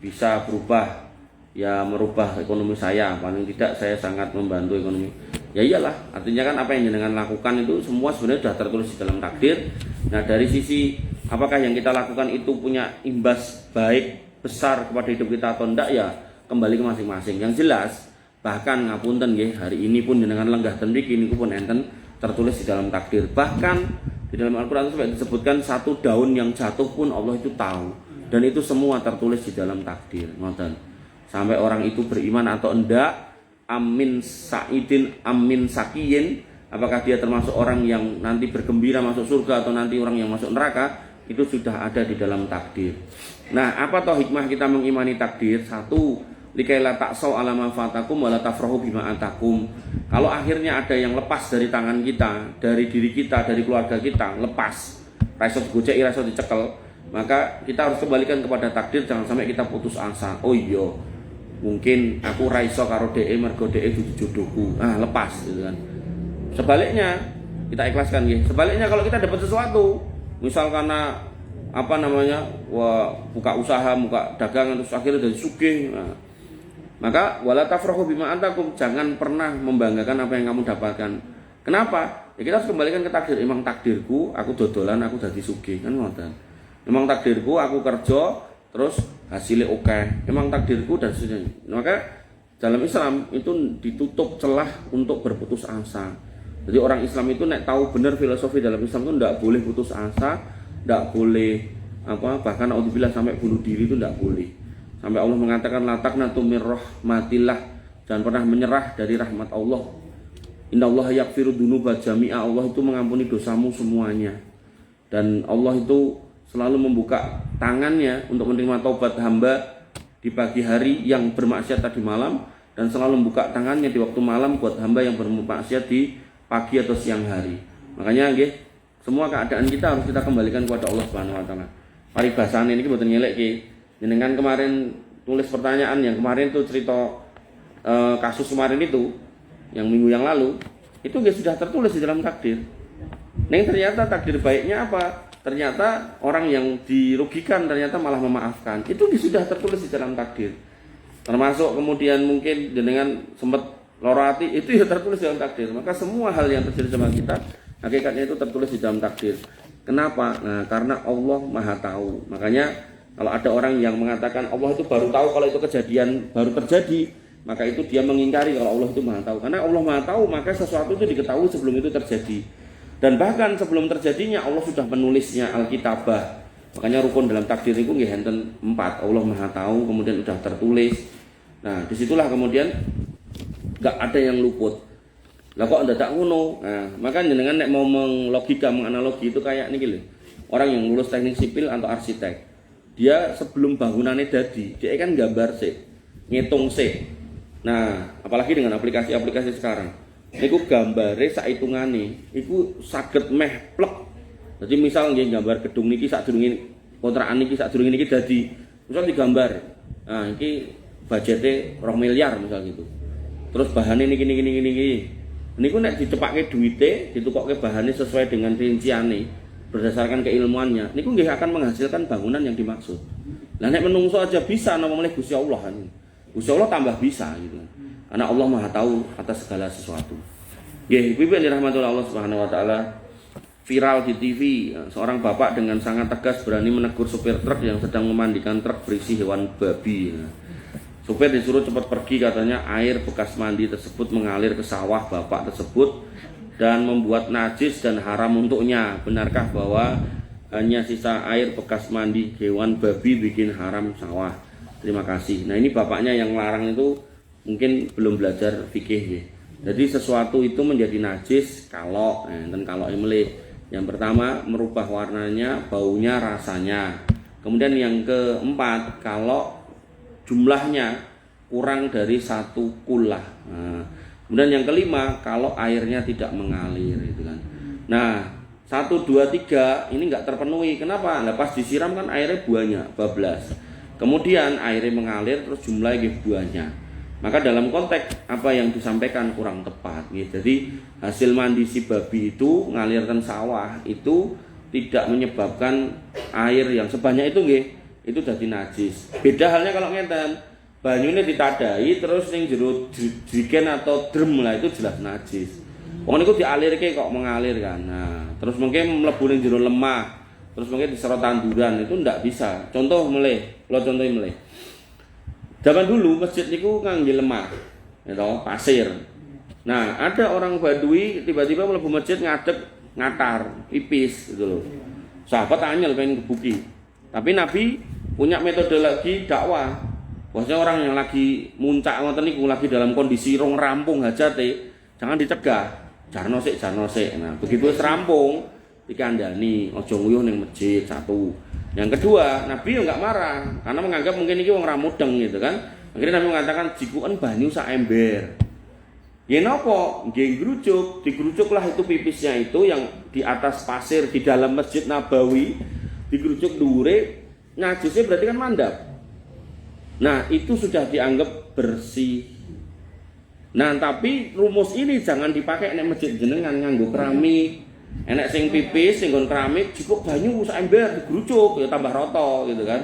Bisa berubah, ya merubah ekonomi saya. Paling tidak saya sangat membantu ekonomi. Ya iyalah, artinya kan apa yang jenengan lakukan itu semua sebenarnya sudah tertulis di dalam takdir. Nah dari sisi apakah yang kita lakukan itu punya imbas baik besar kepada hidup kita atau enggak, ya kembali ke masing-masing. Yang jelas bahkan ngapunten nggih, hari ini pun jenengan lenggah ten mriki niku pun enten tertulis di dalam takdir. Bahkan di dalam Al-Qur'an sampai disebutkan satu daun yang jatuh pun Allah itu tahu, dan itu semua tertulis di dalam takdir. Ngoten. Sampai orang itu beriman atau enggak, amin sa'idin amin sakiyin, apakah dia termasuk orang yang nanti bergembira masuk surga atau nanti orang yang masuk neraka, itu sudah ada di dalam takdir. Nah, apa toh hikmah kita mengimani takdir? Satu, likaila taksau ala ma fatakum wala tafrahu bima atakum. Kalau akhirnya ada yang lepas dari tangan kita, dari diri kita, dari keluarga kita, lepas, raiso digocek, raiso dicekel, maka kita harus kembalikan kepada takdir, jangan sampai kita putus asa. Oh iya, mungkin aku raiso karo DE mergo DE dudu jodohku. Lepas gitu kan. Sebaliknya kita ikhlaskan nggih. Sebaliknya kalau kita dapat sesuatu, misal karena buka usaha, buka dagangan terus akhirnya jadi sugih. Maka wala tafrahu bima antakum, jangan pernah membanggakan apa yang kamu dapatkan. Kenapa? Ya kita harus kembalikan ke takdir. Emang takdirku aku dodolan, aku jadi sugih, kan ngoten. Emang takdirku aku kerja terus hasilnya oke. Emang takdirku dan sebagainya. Maka dalam Islam itu ditutup celah untuk berputus asa. Jadi orang Islam itu nek tahu benar filosofi dalam Islam itu tidak boleh putus asa, tidak boleh bahkan naudzubillah sampai bunuh diri itu tidak boleh. Sampai Allah mengatakan la taqnatu mir rahmatillah, jangan pernah menyerah dari rahmat Allah. Innallaha yaghfiru dzunuba jami'a, Allah itu mengampuni dosamu semuanya. Dan Allah itu selalu membuka tangannya untuk menerima taubat hamba di pagi hari yang bermaksiat tadi malam, dan selalu membuka tangannya di waktu malam buat hamba yang bermaksiat di pagi atau siang hari. Makanya nggih, semua keadaan kita harus kita kembalikan kepada Allah Subhanahu wa taala. Paribasane niki mboten nyelek-ki. Jenengan kemarin tulis pertanyaan yang kemarin itu cerita kasus kemarin itu yang minggu yang lalu, itu nggih sudah tertulis di dalam takdir. Neng ternyata takdir baiknya apa? Ternyata orang yang dirugikan ternyata malah memaafkan. Itu sudah tertulis di dalam takdir. Termasuk kemudian mungkin jenengan sempat loro hati, itu ya tertulis dalam takdir. Maka semua hal yang terjadi sama kita hakikatnya itu tertulis di dalam takdir. Kenapa? Nah, karena Allah Maha tahu. Makanya kalau ada orang yang mengatakan Allah itu baru tahu kalau itu kejadian baru terjadi, maka itu dia mengingkari kalau Allah itu Maha tahu. Karena Allah Maha tahu, maka sesuatu itu diketahui sebelum itu terjadi. Dan bahkan sebelum terjadinya Allah sudah menulisnya Alkitabah. Makanya rukun dalam takdir itu nggih enten 4. Allah Maha tahu, kemudian sudah tertulis. Nah, disitulah kemudian enggak ada yang luput. Lah kok ndadak ngono? Nah, maka jenengan nek mau menglogika, menganalogi itu kayak niki lho. Orang yang lulus teknik sipil atau arsitek, dia sebelum bangunannya jadi, dia kan gambar sih, ngitung sih. Nah, apalagi dengan aplikasi-aplikasi sekarang. niku gambare sak hitungane iku saged meh plek. Dadi misal nggih gambar gedung niki sadurunge kontrakan niki sadurunge niki dadi misal digambar. Nah, iki budgete 2 miliar misal gitu. Terus bahannya niki. Niku nek dicepakke duite, ditukokke bahannya sesuai dengan rinciane berdasarkan keilmuannya. Niku nggih akan menghasilkan bangunan yang dimaksud. Lah nek menungso aja bisa napa meneh Gusti Allah kan. Gusti Allah tambah bisa gitu. Karena Allah Maha tahu atas segala sesuatu. Nggih, Ibu yang dirahmati Allah Subhanahu wa taala, viral di TV, seorang bapak dengan sangat tegas berani menegur supir truk yang sedang memandikan truk berisi hewan babi. Supir disuruh cepat pergi, katanya air bekas mandi tersebut mengalir ke sawah bapak tersebut dan membuat najis dan haram untuknya. Benarkah bahwa hanya sisa air bekas mandi hewan babi bikin haram sawah? Terima kasih. Nah, ini bapaknya yang larang itu mungkin belum belajar fikih ya. Jadi sesuatu itu menjadi najis kalau melih. Yang pertama merubah warnanya, baunya, rasanya. Kemudian yang keempat, kalau jumlahnya kurang dari 1 kullah. Nah, kemudian yang kelima, kalau airnya tidak mengalir gitu kan. Nah, 1, 2, 3 ini enggak terpenuhi. Kenapa? Nah, pas disiram kan airnya banyak, bablas. Kemudian airnya mengalir terus jumlahnya banyak. Maka dalam konteks apa yang disampaikan kurang tepat gitu. Jadi hasil mandi si babi itu ngalirkan sawah itu tidak menyebabkan air yang sebanyak itu nggih, itu jadi najis. Beda halnya kalau ngeten, banyune ditadai terus ning jero jerigen atau drum lah itu jelas najis. Wong niku dialirke kok mengalir kan. Nah, terus mungkin mlebu ning jero lemah, terus mungkin diserot tanduran itu ndak bisa. Contoh meleh, kalau contohin meleh. Zaman dulu masjid niku ngangge lemah, gitu, pasir. Nah, ada orang Badui tiba-tiba mlebu masjid ngatar, pipis gitu loh. Sahabat anyel pengen kebuki. Tapi Nabi punya metodologi dakwah. Maksudnya orang yang lagi muncak ngoten niku lagi dalam kondisi rong rampung hajate, jangan dicegah. Jarno sik. Nah, begitu wis rampung dikandani, aja nguyuh ning masjid satu. Yang kedua, Nabi enggak marah karena menganggap mungkin iki wong ra mudeng gitu kan. Akhirnya Nabi mengatakan jikuken banyu sak ember. Ya napa? Nggih ngrujuk, digrucuklah itu pipisnya itu yang di atas pasir di dalam Masjid Nabawi, digrucuk dhuwure, najisnya berarti kan mandap. Nah, itu sudah dianggap bersih. Nah, tapi rumus ini jangan dipakai nek masjid jenengan nganggo keramik. Enek sing pipis sing nggon keramik cukup banyu sak ember digrucuk ya tambah rata gitu kan.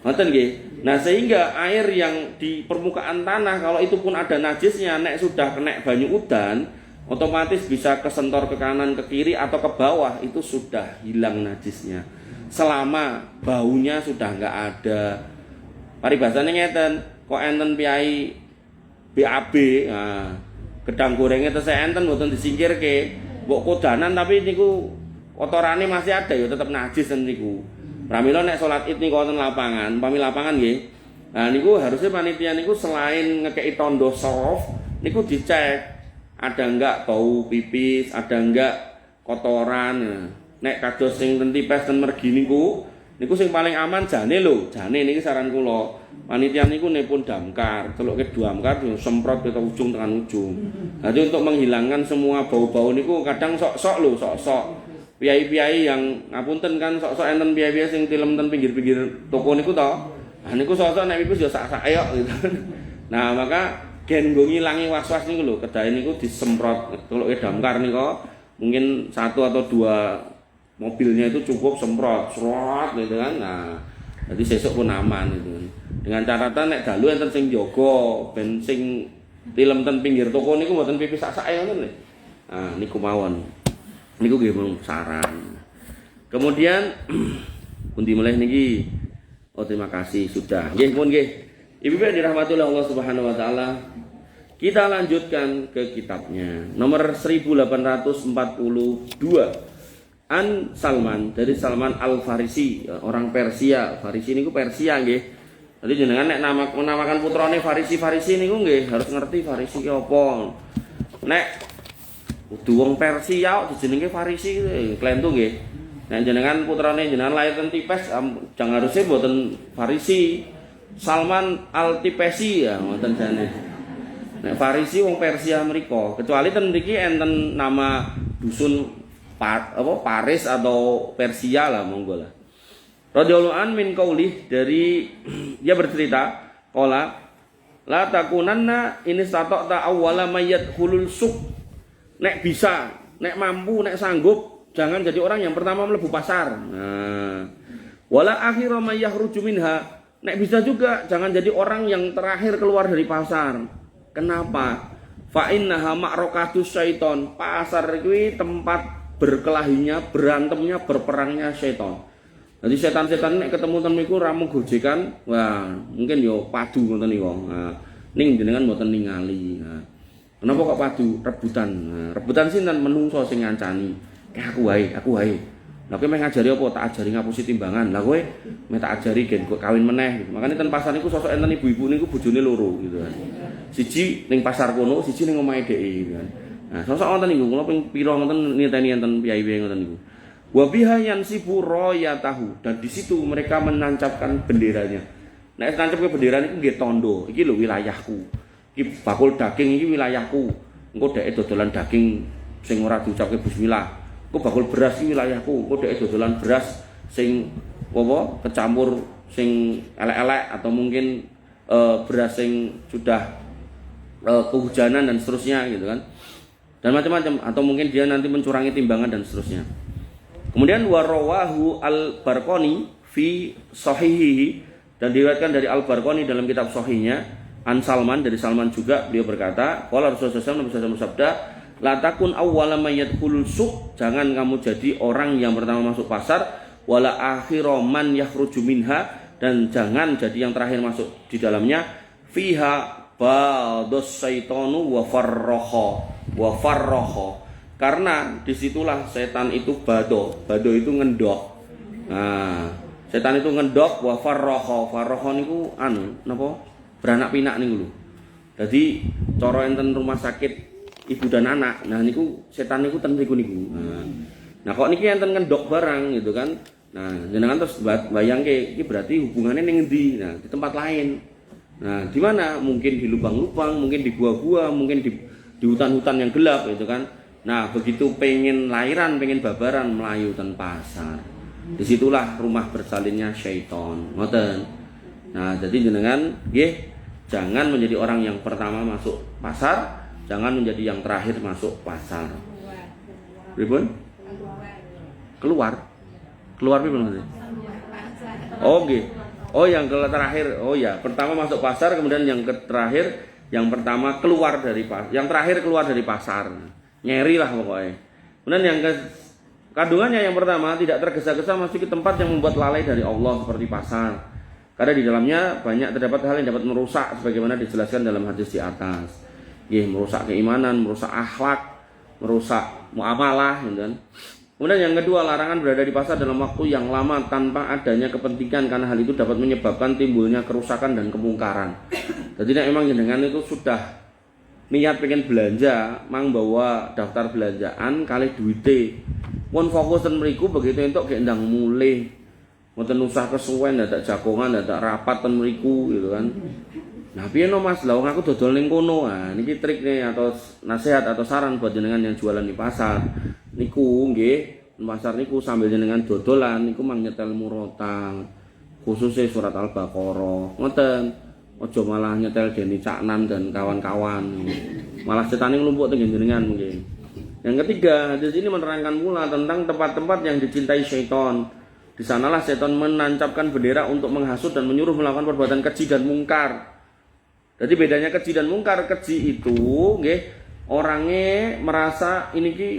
Ngoten nggih. Nah, sehingga air yang di permukaan tanah kalau itu pun ada najisnya nek sudah kena banyu udan otomatis bisa kesentor ke kanan, ke kiri atau ke bawah, itu sudah hilang najisnya. Selama baunya sudah enggak ada. Paribasane ngeten, kok enten piyai BAB, nah, gedang gorengnya tesih enten mboten disingkirke. Mbok kodanan tapi niku kotorane masih ada ya tetep najis niku. Pramila nek salat Id niku wonten lapangan, pami lapangan nggih. Nah niku harusnya panitia niku selain ngekeki tondo soft, niku dicek ada enggak bau pipis, ada enggak kotoran. Nek kados sing ten tipes ten mergi niku sing paling aman jane lho, jane niki saran kula. Panitia niku nepun damkar, celuke damkar semprot ke ujung tekan ujung. Jadi untuk menghilangkan semua bau-bau niku kadang sok-sok lho, sok-sok. Piyai-piyai yang ngapunten kan sok-sok enten piyai-piyai sing tilem ten pinggir-pinggir toko niku to. Nah niku sok-sok nek pipis ya sak-sak yok gitu. Nah, maka gen nggo ngilangi was-was niku lho, kedahe niku disemprot celuke damkar niku. Mungkin 1 atau 2 mobilnya itu cukup semprot, serot gitu kan. Nah, jadi sesuk pun aman itu. Dengan catatan nek dalu enten sing jaga ben sing tilem ten pinggir toko niku mboten pipis sak-sake ngoten lho. Nah, niku mawon. Niku nggih saran. Kemudian pundi meleh niki? Oh, terima kasih sudah. Nggih pun nggih. Ibu-ibu yang dirahmati oleh Allah Subhanahu wa taala. Kita lanjutkan ke kitabnya. Nomor 1842. An Salman, dari Salman Al-Farisi, orang Persia. Farisi niku Persia nggih. Jadi jenengan nek menamakan putrane Farisi niku nggih harus ngerti Farisi ki apa. Nek kudu wong Persia kok dijenenge Farisi klentu nggih. Nek jenengan putrane jenengan lahir ten Tipes, jangan harusnya mboten Farisi. Salman Al-Tipesi ya ngoten jane. Nek Farisi wong Persia mriko, kecuali ten mriki enten nama dusun Paris atau Persia lah monggo lah. Radhiyallahu an min qaulih, dari dia bercerita qala la takunanna in istata'ta awwala mayyat hulul suq. Nek bisa, nek mampu, nek sanggup, jangan jadi orang yang pertama mlebu pasar. Nah, wala akhira may yakhruju minha. Nek bisa juga jangan jadi orang yang terakhir keluar dari pasar. Kenapa? Fa innaha ma'rakatus syaiton. Pasar kuwi tempat berkelahinya, berantemnya, berperangnya syaiton. Jadi setan-setan nek ketemu ten niku ramu gojekan, wah, mungkin yo padu ngoten niku. Nah, ning jenengan mboten ningali. Nah, kenapa kok padu? Rebutan. Nah, rebutan sinten? Menungso sing ngancani. Aku wae, aku wae. Lah kowe meh ngajari apa? Tak ajari ngapusi timbangan. Lah kowe meh tak ajari gen kawin meneh. Makane ten pasar niku sosok enten ibu-ibu niku bojone loro gitu kan. Siji ning pasar kono, siji ning omahe dhek gitu kan. Nah, sosok wonten niku kula ping pira ngoten niteni enten piyai-piyai ngoten niku. Wa biha yansibu rayatahu, dan di situ mereka menancapkan benderanya. Nek nancap ke bendera niku nggih tondo, iki lho wilayahku. Iki bakul daging iki wilayahku. Engko dhek dodolan daging sing ora diucapke bismillah. Engko bakul beras iki wilayahku. Engko dhek dodolan beras sing apa kecampur sing elek-elek atau mungkin beras sing sudah kehujanan dan seterusnya gitu kan. Dan macam-macam, atau mungkin dia nanti mencurangi timbangan dan seterusnya. Kemudian warawahu al-Barqani fi sahihihi, dan diriwayatkan dari al-Barqani dalam kitab sahihnya an Salman, dari Salman juga, beliau berkata qala Rasulullah SAW bersabda la takun awwala may yadkhulul suq, jangan kamu jadi orang yang pertama masuk pasar, wala akhiru man yakhruju minha, dan jangan jadi yang terakhir masuk di dalamnya, fiha bados syaitanu wa farroho, karena disitulah setan itu bado itu ngendok. Nah, setan itu ngendok, wa farroho niku napa beranak pinak niku lho. Jadi cara enten rumah sakit ibu dan anak, nah niku setan niku ten niku. Nah kok niki enten ngendok barang gitu kan. Nah, jenengan terus bayangke iki berarti hubungannya ning endi? Nah, di tempat lain. Nah, di mana? Mungkin di lubang-lubang, mungkin di gua-gua, mungkin di hutan-hutan yang gelap gitu kan. Nah, begitu pengen lahiran, pengen babaran, melayu ten pasar. Disitulah rumah bersalinnya syaiton. Ngoten. Nah, jadi jenengan nggih jangan menjadi orang yang pertama masuk pasar, jangan menjadi yang terakhir masuk pasar. Pripun? Keluar pripun maksudnya? Oh, nggih. Oh, yang terakhir. Oh ya, pertama masuk pasar, kemudian yang terakhir, yang pertama keluar dari pasar, yang terakhir keluar dari pasar. Nyeri lah pokoknya. Kemudian yang kandungannya yang pertama tidak tergesa-gesa masuk ke tempat yang membuat lalai dari Allah seperti pasar. Karena di dalamnya banyak terdapat hal yang dapat merusak sebagaimana dijelaskan dalam hadis di atas. Merusak keimanan, merusak akhlak, merusak muamalah, gitu kan. Kemudian yang kedua, larangan berada di pasar dalam waktu yang lama tanpa adanya kepentingan, karena hal itu dapat menyebabkan timbulnya kerusakan dan kemungkaran. Jadi memang jenengan itu sudah niat pengen belanja, mang bawa daftar belanjaan kali duite. Pun fokus ten mriku begitu entuk gek ndang mulih. Mboten usah kesuwen dadak jagongan, dadak rapat ten mriku gitu kan. Nah, piye no Mas? Lah wong aku dodol ning kono. Nah, niki trik nih atau nasihat atau saran buat jenengan yang jualan di pasar. Niku nggih, pasar niku sambil jenengan dodolan niku mang nyetel murotal. Khususnya surat Al-Baqarah. Ngoten. Aja malah nyetel Deni Caknan dan kawan-kawan. Malah setan nglumpuk teng jenengan mungkin. Yang ketiga, di sini menerangkan pula tentang tempat-tempat yang dicintai syaitan. Di sanalah setan menancapkan bendera untuk menghasut dan menyuruh melakukan perbuatan keji dan mungkar. Jadi bedanya keji dan mungkar, keji itu nggih orangnya merasa ini ki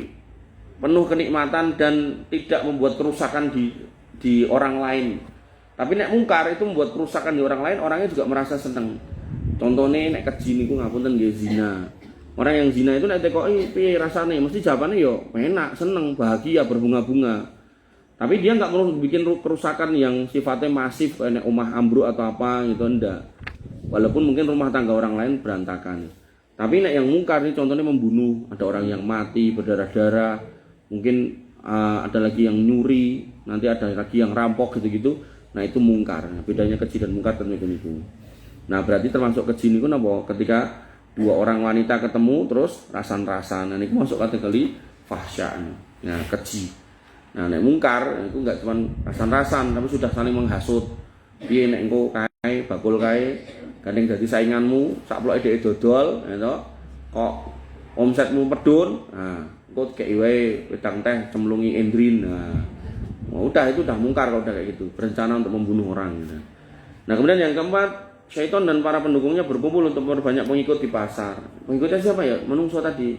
penuh kenikmatan dan tidak membuat kerusakan di orang lain. Tapi nek mungkar itu membuat kerusakan di orang lain, orangnya juga merasa seneng. Contohnya nek keji niku ngapunten nggih zina. Orang yang zina itu nek tekoki piye rasane, mesti jawabannya yo enak, seneng, bahagia, berbunga-bunga. Tapi dia enggak perlu bikin kerusakan yang sifatnya masif kayak omah ambruk atau apa gitu, enggak. Walaupun mungkin rumah tangga orang lain berantakan. Tapi nek yang mungkar ini contohnya membunuh, ada orang yang mati berdarah-darah, mungkin ada lagi yang nyuri, nanti ada lagi yang rampok gitu-gitu. Nah, itu mungkar. Nah, bedanya keji dan mungkar tentu itu. Nah, berarti termasuk keji niku napa? Ketika dua orang wanita ketemu terus rasan-rasan. Nah niku masuk kategori fahsya. Nah, keji. Nah, nek mungkar itu enggak cuma rasan-rasan tapi sudah saling menghasut. Piye nek engko kae bakul kae gandeng dadi sainganmu, sak ploke dhek dodol, ya toh. Kok omsetmu medun. Nah, engko kei wae wedang teh cemplungi endrin. Nah, udah itu udah mungkar kalau udah kayak gitu, berencana untuk membunuh orang gitu. Nah, kemudian yang keempat, syaitan dan para pendukungnya berkumpul untuk memperbanyak pengikut di pasar. Pengikutnya siapa ya? Menungso tadi.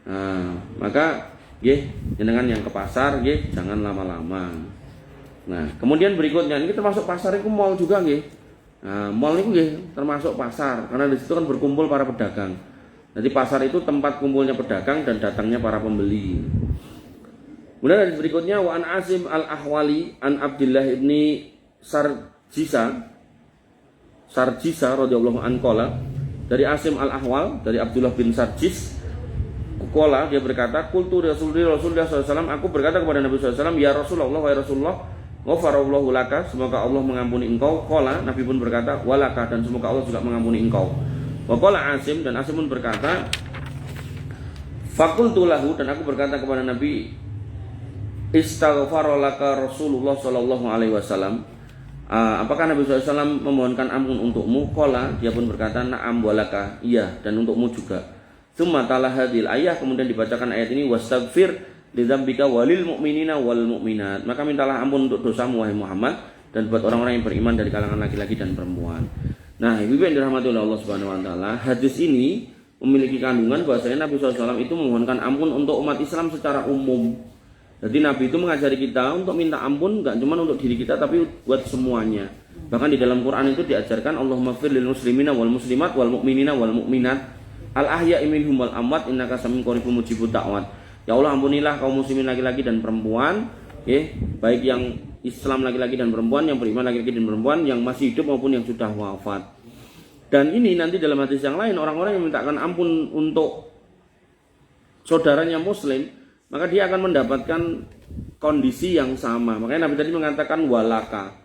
Nah, maka nggih jenengan yang ke pasar nggih jangan lama-lama. Nah, kemudian berikutnya ini termasuk pasar itu mall juga nggih. Nah, mall itu nggih termasuk pasar karena di situ kan berkumpul para pedagang. Jadi pasar itu tempat kumpulnya pedagang dan datangnya para pembeli. Kemudian hadis berikutnya wa an Asim al-Ahwali an Abdullah ibni Sarjisa radhiyallahu an qala, dari Asim al-Ahwal dari Abdullah bin Sarjis qala, dia berkata qultu Rasulullah SAW, aku berkata kepada Nabi SAW, ya Rasulullah wa Rasulullah ghafarallahu laka, semoga Allah mengampuni engkau. Qala, Nabi pun berkata walaka, dan semoga Allah juga mengampuni engkau. Wa qala Asim, dan Asim pun berkata faqultu lahu, dan aku berkata kepada Nabi istaghfaralaka Rasulullah sallallahu alaihi wasallam, apakah Nabi SAW memohonkan ampun untukmu? Qala, dia pun berkata na'am walaka, iya, dan untukmu juga. Tsumma tala hadhil ayah, kemudian dibacakan ayat ini wastaghfir lidzambika walil mu'minina wal mu'minat, maka mintalah ampun untuk dosamu wahai Muhammad dan buat orang-orang yang beriman dari kalangan laki-laki dan perempuan. Nah, ibu-ibu yang dirahmati oleh Allah Subhanahu wa taala, hadis ini memiliki kandungan bahwasanya Nabi SAW itu memohonkan ampun untuk umat Islam secara umum. Jadi Nabi itu mengajari kita untuk minta ampun enggak cuma untuk diri kita tapi buat semuanya. Bahkan di dalam Quran itu diajarkan Allahumma fir lil muslimina wal muslimat wal mu'minina wal mu'minat al ahya'i minhum wal amwat innaka samim qaribun mujibud da'wat. Ya Allah, ampunilah kaum muslimin laki-laki dan perempuan, baik yang Islam laki-laki dan perempuan, yang beriman laki-laki dan perempuan, yang masih hidup maupun yang sudah wafat. Dan ini nanti dalam hadis yang lain, orang-orang yang mintakan ampun untuk saudaranya muslim, maka dia akan mendapatkan kondisi yang sama. Makanya Nabi tadi mengatakan walaka.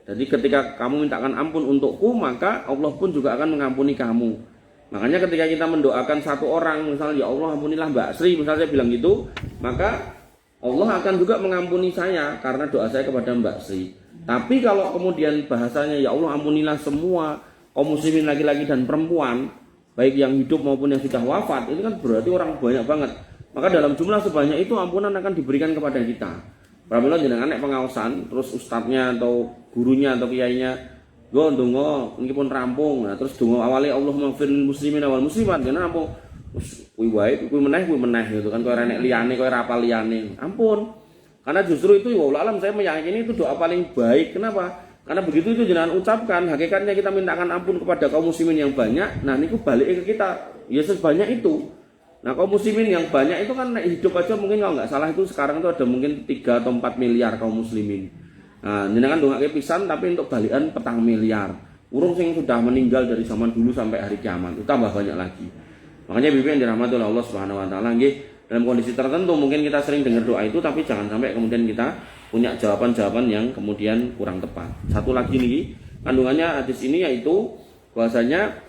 Jadi ketika kamu mintakan ampun untukku, maka Allah pun juga akan mengampuni kamu. Makanya ketika kita mendoakan satu orang, misalnya ya Allah ampunilah Mbak Sri, misalnya saya bilang gitu, maka Allah akan juga mengampuni saya karena doa saya kepada Mbak Sri. Tapi kalau kemudian bahasanya ya Allah ampunilah semua kaum muslimin laki-laki dan perempuan, baik yang hidup maupun yang sudah wafat, itu kan berarti orang banyak banget. Maka dalam jumlah sebanyak itu ampunan akan diberikan kepada kita. Pramila jenengan nek pengaosan, terus ustadznya atau gurunya atau kiainya, go ndonga niki pun rampung. Nah, terus donga awale Allahumma firlil muslimin wal muslimat, jenengan rampung. Kuwi wae, kuwi meneh gitu kan, kowe nek liyane, kowe rapal liyane. Ampun. Karena justru itu wallahu alam saya meyakini itu doa paling baik. Kenapa? Karena begitu itu jenengan ucapkan, hakikatnya kita mintakan ampun kepada kaum muslimin yang banyak. Nah, niku balik ke kita. Ya sebanyak itu. Nah, kaum muslimin yang banyak itu kan hidup aja mungkin kalau nggak salah itu sekarang itu ada mungkin 3 atau 4 miliar kaum muslimin. Nah, jenengan dongake pisan tapi untuk balikan 4 miliar. Urung sing sudah meninggal dari zaman dulu sampai hari kiamat itu tambah banyak lagi. Makanya bibi yang dirahmati oleh Allah Subhanahu wa taala nggih, dalam kondisi tertentu mungkin kita sering dengar doa itu tapi jangan sampai kemudian kita punya jawaban-jawaban yang kemudian kurang tepat. Satu lagi nih kandungannya hadis ini yaitu bahwasanya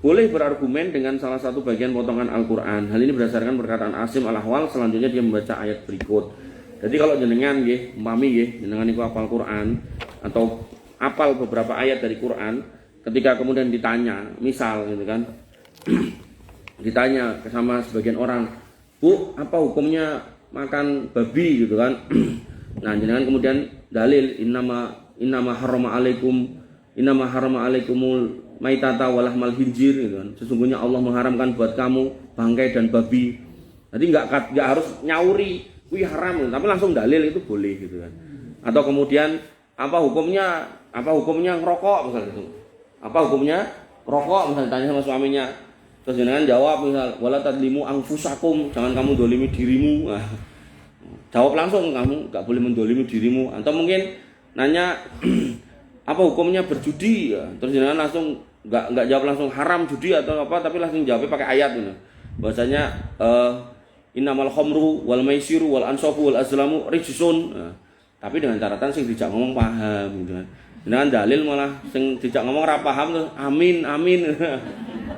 boleh berargumen dengan salah satu bagian potongan Al-Quran. Hal ini berdasarkan perkataan Asim al-Ahwal. Selanjutnya dia membaca ayat berikut. Jadi kalau jenengan nggih, umpami nggih, jenengan iku hafal Quran atau hafal beberapa ayat dari Quran, ketika kemudian ditanya, misal gitu kan, ditanya sama sebagian orang, "Bu, apa hukumnya makan babi?" gitu kan. Nah, jenengan kemudian dalil innama harrama alaikumul maitata walahmal hinjir gitu kan. Sesungguhnya Allah mengharamkan buat kamu bangkai dan babi. Jadi enggak harus nyauri kuwi haram, tapi langsung dalil itu boleh gitu kan. Atau kemudian apa hukumnya ngerokok misalnya gitu. Apa hukumnya rokok misalnya tanya sama suaminya. Terus jenengan jawab misal wala tadlimu anfusakum, jangan kamu dolimi dirimu. Nah, jawab langsung, kamu enggak boleh mendolimi dirimu. Atau mungkin nanya apa hukumnya berjudi ya. Terus jenengan langsung enggak jawab langsung haram judi atau apa, tapi langsung jawabnya pakai ayat gitu. Bahwasanya innamal khamru wal maisiru wal ansabu wal azlamu rijsun. Nah, tapi dengan catatan sing dijak ngomong paham gitu kan. Dengan dalil malah sing dijak ngomong ora paham terus amin.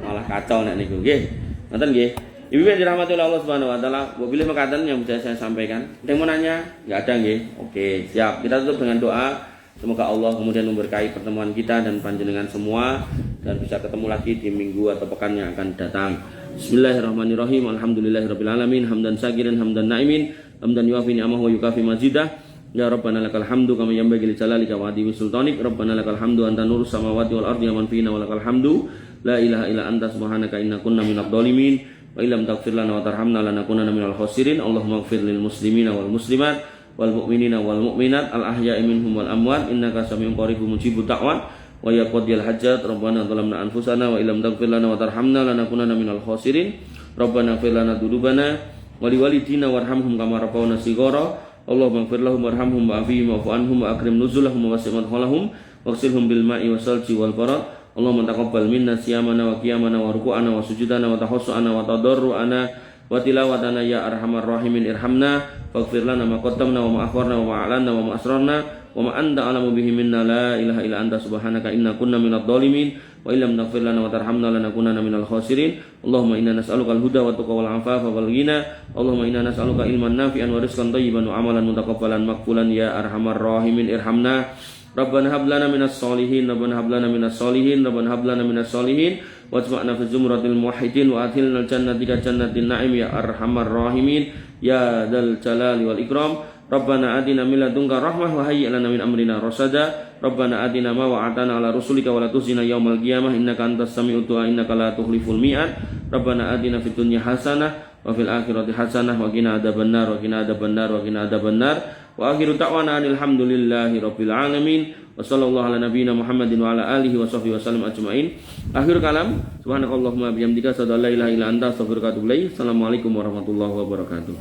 malah kacau nek niku nggih. Ngoten nggih. Ibu-ibu dirahmati oleh Allah Subhanahu wa taala, bila makaten yang bisa saya sampaikan. Ada yang mau nanya? Enggak ada nggih. Oke, siap. Kita tutup dengan doa. Semoga Allah kemudian memberkahi pertemuan kita dan panjenengan semua dan bisa ketemu lagi di minggu atau pekan yang akan datang. Bismillahirrahmanirrahim. Alhamdulillahirabbil alamin. Hamdan syakiran hamdan naimin. Hamdan yuafi ni'amahu wa yukafi mazidah. Ya Rabbana lakal hamdu kama yanbaghi li jalalika wa adimi sultanik. Rabbana lakal hamdu anta nurus samawati wal ardi wa man fina wa lakal hamdu. La ilaha illa anta subhanaka inna kunna minadh dhalimin. Wa illam taghfir lana wa tarhamna lanakunanna minal khasirin. Allahumma ighfir lil muslimina wal muslimat wal mu'minina wal mu'minat al ahya'i minhum wal amwat innaka samiun qaribun mujibud da'wat wa ya qadiyal hajat. Rabbana zalamna anfusana wa illam taghfir lana wa tarhamna lanakunanna minal khasirin. Rabbana ighfir lana dzunubana wa liwalidina warhamhum kama rabbawna shighara. Allahumma ighfir lahum warhamhum wa'afihim wa'fu anhum wa akrim nuzulahum wa wasi' madkhalahum waghsilhum bil ma'i wasalji wal barad. Allahumma taqabbal minna siyamana wa qiyamana wa ruku'ana wa sujudana wa tahassu'ana wa tadarru'ana wa tilawatana ya arhamar rahimin irhamna faghfir lana ma qaddamna wa ma akharna wa ma a'lanna wa ma asrarna wa ma anta alamu bihi minna la ilaha illa anta subhanaka inna kunna minadh dhalimin wa illam taghfir lana wa tarhamna lanakunanna minal khasirin. Allahumma inna nas'aluka al-huda wa tuqa wal 'afafa wal ghina. Allahumma inna nas'aluka ilman nafi'an wa rizqan thayyiban wa amalan mutaqabbalan maqbulan ya arhamar rahimin irhamna. Rabbana hab lana minas solihin, Rabbana hab lana minas solihin, Rabbana hab lana minas solihin, wajma'na fi zumratil muwahhidin wa adkhilna al-jannata jannatin na'im ya arhamar rahimin ya dzal jalali wal ikram. Rabbana atina min ladunka rahmah wa hayyi' lana min amrina rasada. Rabbana atina ma wa'atana ala rusulika wa la tukhzina yaumal qiyamah innaka antas sami'ud du'a innaka la tukhliful mi'ad. Rabbana atina fid dunya hasanah wa fil akhirati hasanah wa qina adzabannar wa qina adzabannar wa qina adzabannar. Wa akhiru ta'wana alhamdulillahi rabbil alamin wa sallallahu ala nabiyyina Muhammadin wa ala alihi wa sahbihi wasallam ajma'in. Akhir kalam, subhanakallahumma bihamdika asyhadu an la ilaha illa anta astaghfiruka wa atubu ilaik. Assalamualaikum warahmatullahi wabarakatuh.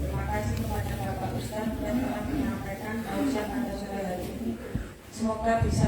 Terima kasih kepada Bapak Ustaz yang telah menyampaikan tausiah pada sore hari ini. Semoga bisa